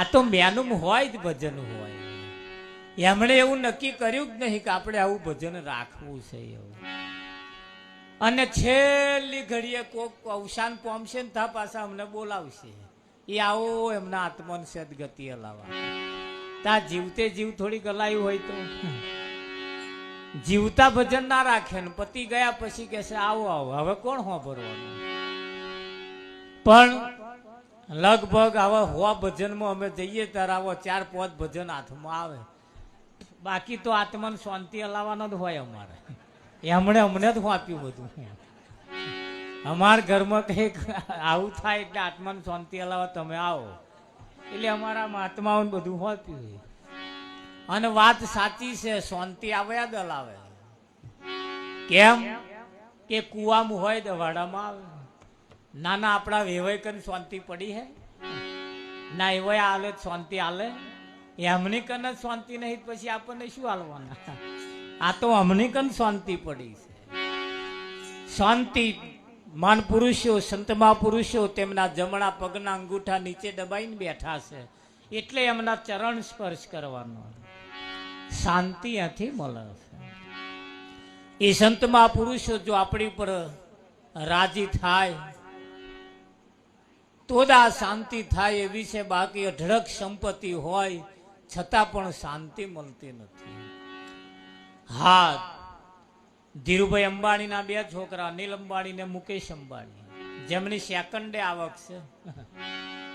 આ તો મેનુમ હોય જ ભજન હોય. એમણે એવું નક્કી કર્યું જ નહીં કે આપણે આવું ભજન રાખવું છે એવું. અને છેલ્લી ઘડીએ કોક અવસાન પામશે ને તા પાછા અમને બોલાવશે, એ આવો એમના આત્માને સદગતિ હલાવા. તા જીવતે જીવ થોડી ગલાયું હોય તો જીવતા ભજન ના રાખે ને પતિ ગયા પછી કહેશે આવો આવો, હવે કોણ સાંભળવાનું. પણ લગભગ આવા હોવા ભજનમાં અમે જઈએ ત્યારે આવો 4-5 ભજન હાથમાં આવે. બાકી તો આત્માને શાંતિ હલાવવાનો જ હોય અમારે. એમણે અમને જ આપ્યું બધું. અમારા ઘરમાં કંઈક આવું થાય એટલે આત્માને શાંતિ હલાવવા તમે આવો એટલે અમારા આત્માઓને બધું આપ્યું. અને વાત સાચી છે, શાંતિ આવ્યા જ હલાવે. કેમ કે કુવામાં હોય દવાડામાં આવે. નાના આપણા વેવાય કરીને શાંતિ પડી હે ના, એવાય હાલે શાંતિ હાલે. એમની કન જ શાંતિ નહીં પછી આપણને શું હાલવાના. આ તો અમની કન શાંતિ પડી છે. શાંતિ માન પુરુષો, સંતમા પુરુષો તેમના જમણા પગના અંગૂઠા નીચે દબાઈને બેઠા છે એટલે એમના ચરણ સ્પર્શ કરવાનો. શાંતિ આથી મળે છે. એ સંતમા પુરુષો જો આપણી ઉપર રાજી થાય તો જ આ શાંતિ થાય એવી છે. બાકી અઢળક સંપત્તિ હોય છતાં પણ શાંતિ મળતી નથી. હા, ધીરુભાઈ અંબાણીના 2 છોકરા, અનિલ અંબાણી ને મુકેશ અંબાણી, જેમની સેકન્ડે આવક છે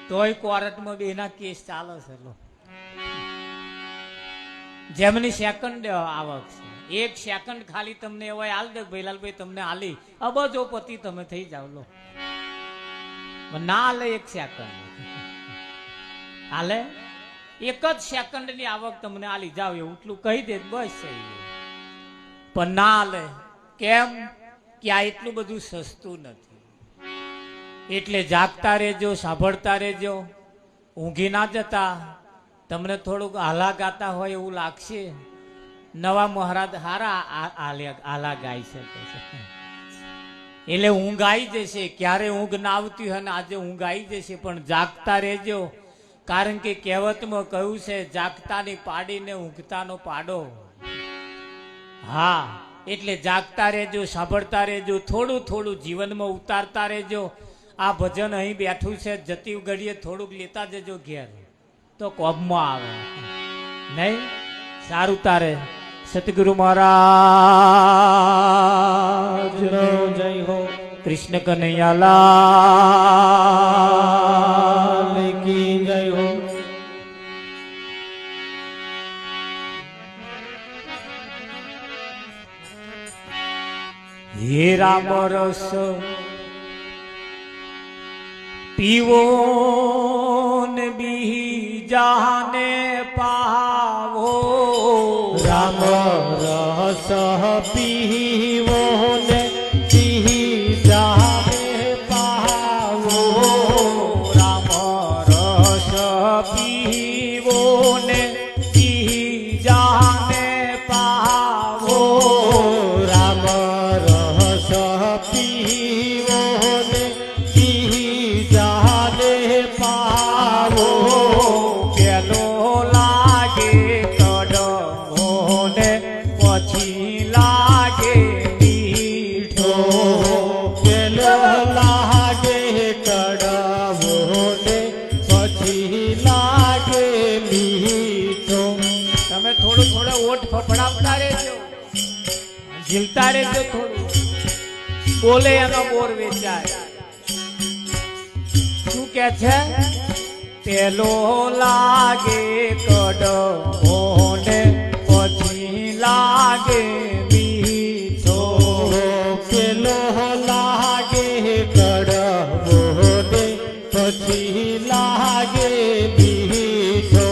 તોય કોર્ટમાં બેના કેસ ચાલે છે. જેમની સેકન્ડે આવક છે, 1 સેકન્ડ ખાલી તમને એવા હાલ દે ભૈલાલભાઈ તમને હાલી અબજો પતિ તમે થઈ જાવ લો. ના હાલે 1 સેકન્ડ હાલે, 1 જ સેકન્ડની આવક તમને હાલી જાવ એવું એટલું કહી દે બસ. પણ ના હાલે. કેમ કે આ એટલું બધું સસ્તું નથી. એટલે જાગતા રહેજો, સાંભળતા રહેજો, ઊંઘી ના જતા. તમને થોડુંક આલા ગાતા હોય એવું લાગશે. નવા મહારાજ હારા આલા ગાઈ શકે છે એટલે ઊંઘ આવી જશે. ક્યારે ઊંઘ ના આવતી હોય ને આજે ઊંઘ આવી જશે. પણ જાગતા રહેજો, કારણ કે કહેવતમાં કહ્યું છે જાગતાની પાડીને ઊંઘતાનો પાડો. હા, એટલે જાગતા રહેજો, સાંભળતા રહેજો, થોડું થોડું જીવનમાં ઉતારતા રહેજો. આ ભજન અહીં બેઠું છે, જતી ઘડીએ થોડુંક લેતા જજો ઘેર તો કોબમાં આવે નહીં. સારું, તારે સતગુરુ મહારાજ જય હો. કૃષ્ણ કનૈયાલાલ કી જય હો. હે રામ રસ પીવો ને બીજાને પાવો. રામ રસ પીવો ને બીજાને પાવો. રામ રસ પીવો ને બીજાને પાવો. રામ રસ પીવો ને બીજાને પાવો. પેલો લાગે કડવો ને પછી લાગે મીઠો. પેલો લાગે કડવો ને પછી લાગે મીઠો. તમે થોડું થોડું ઓઠ ફફડાવતા રહેજો, જીવતા રહેજો. થોડું બોલે એનો બોર વેચાય. શું કે છે? પેલો લાગે કડવો ને પછી લાગે મીઠો. પેલો લાગે કડવો ને પછી લાગે મીઠો.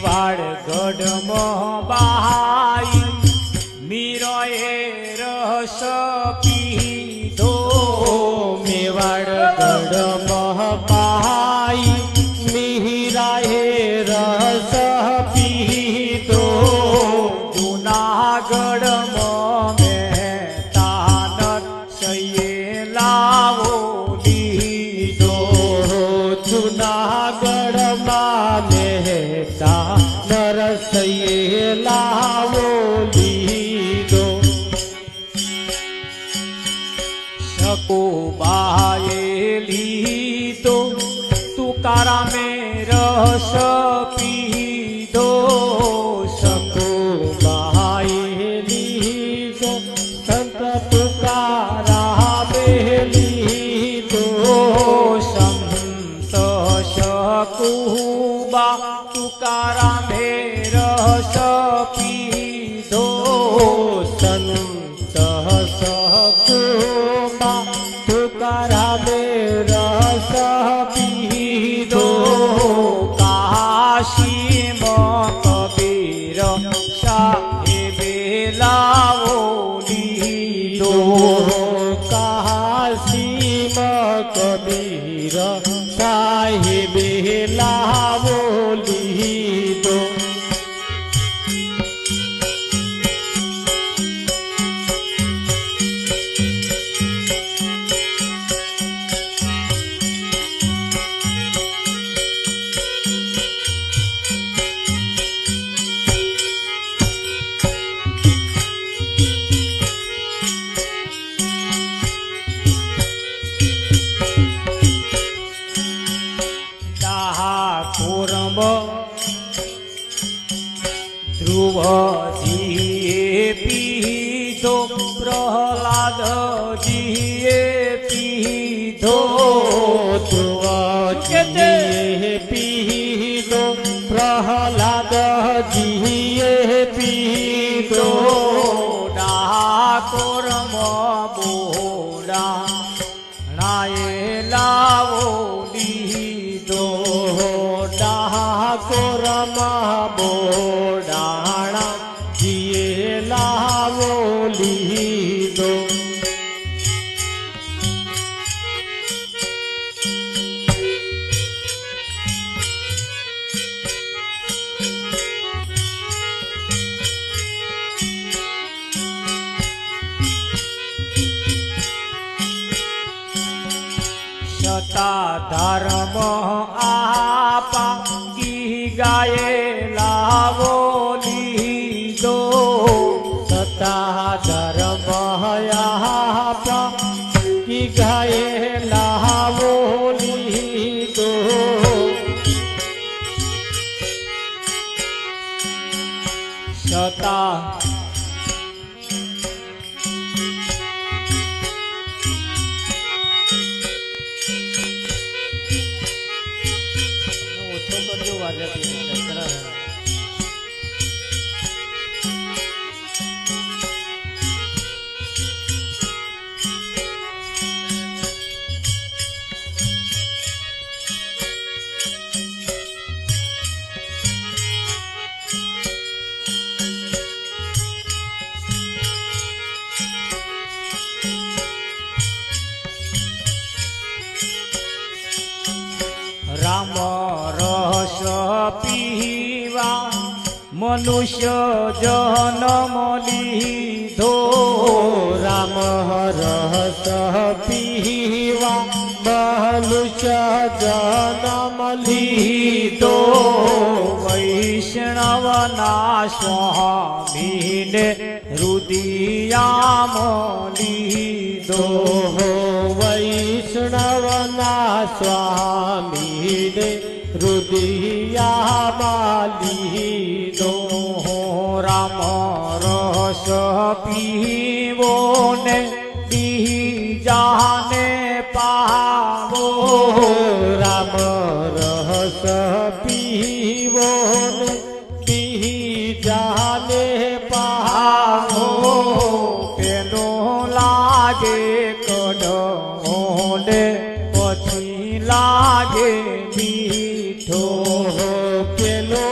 મેવાડ ગઢમાં બહાઈ મીરાએ રસ પીધો મેવાડ ગઢમાં બહાઈ મીરાએ રસ પીધો જૂનાગઢમાં મહેતાનર સૈયે લાવો લીધો જૂનાગઢમાં મહેતા નરસૈયે લાવો લીધો શકુબાએ લીધો તુકારામે રસ પીધો શકુબાએ લીધો સંત તુકારામે લીધો સંત શકુબા તુકારામે રસ પીધો સંત સકુબા તુકારામે રસ પીધો કાશીમાં કબીર સાહેબે લાવો લીધો કાશીમાં કબીર સાહેબે લાવો લીધો ધ્રુવજીએ પીધો પ્રહલાદજીએ પીધો ધ્રુવજીએ પીધો પ્રહલાદજીએ પીધો ડાકોરમાં બોડા નાએ લાવો લીધો ડાકોરમાં બોડાણા જીએ લાવો લીધો સતાધારમાં આપા ગી ગાયે લાવો લીધો સતા ધર્મયા કી ગાયે લાવો લીધો સતા ઓછો કરજો વાગ્યા રામ રસ પીવા મનુષ્ય જન્મ લીધો રામ રસ પીવા મનુષ્ય જન્મ લીધો વૈષ્ણવના સ્વામીને હૃદયામ લીધો વૈષ્ણવના સ્વામીને હૃદયામાં લીધો રામ રસ પીવો ને બીજાને પાવો રામ રસ પીવો ને બીજાને પાવો પેલો લાગે કડવો ને પછી લાગે મીઠો પેલો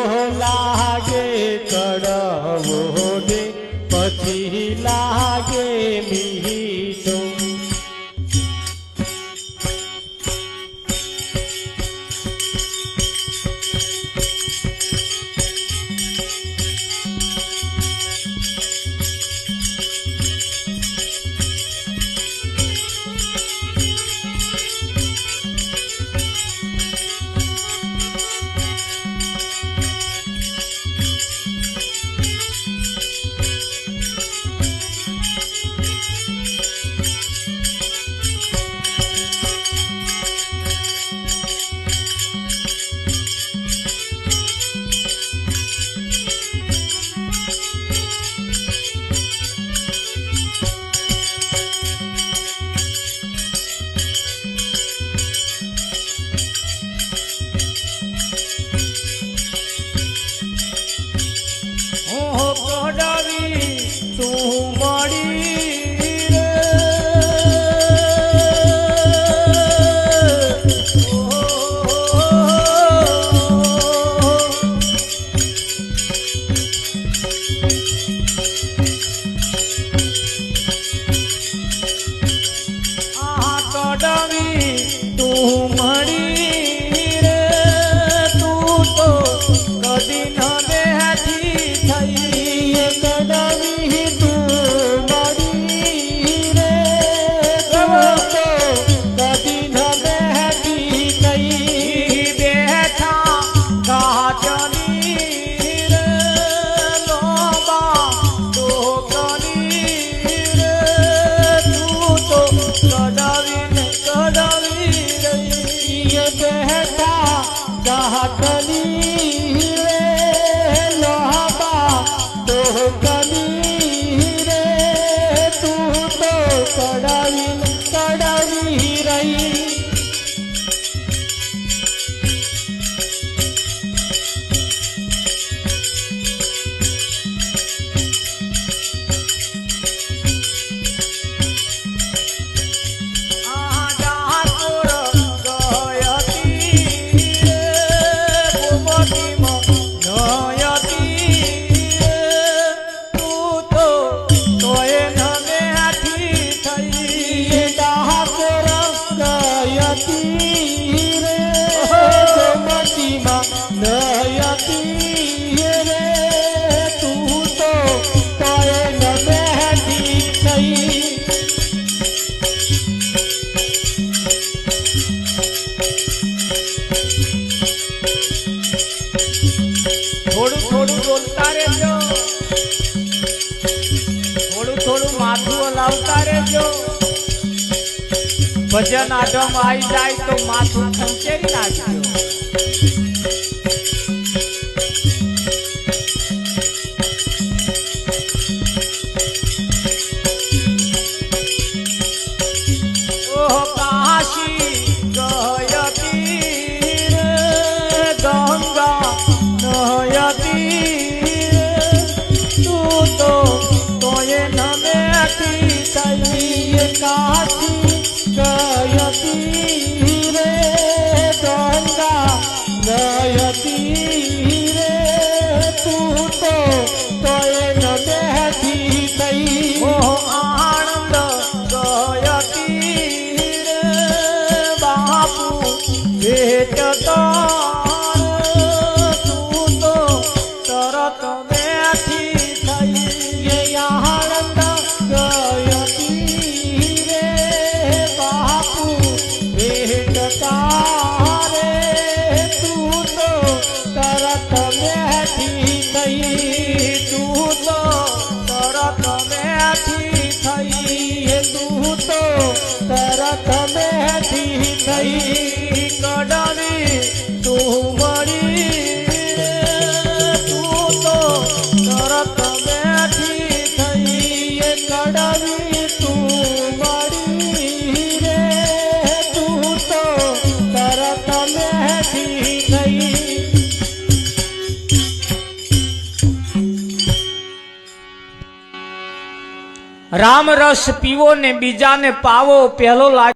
ભજન આડમ આવી જાય તો માથું ખંચેરી નાખજો. ઓહ કાશી ગયતી રે ગંગા નયતી તું તો તોય નમેતી તૈય કાશી ગયતી રે ગંગા ગયતી રે તું તો તોય ન બેઠી થઈ. ઓહ આનંદ ગયતી રે બાપુ ભેટતા તું તો તરત બેઠી થઈ. એ આનંદ ગયતી રે બાપુ ભેટતા રે તું તો તરત બેઠી થઈ. તું તો તરત બેઠી થઈ. તું તો તરત બેઠી થઈ. કડવી તું મળી રે તું તો તરત બેઠી થઈ. એ કડવી તું મળી રે તું તો તરત બેઠી થઈ. રામ રસ પીવો ને બીજાને પાવો, પહેલો લાગ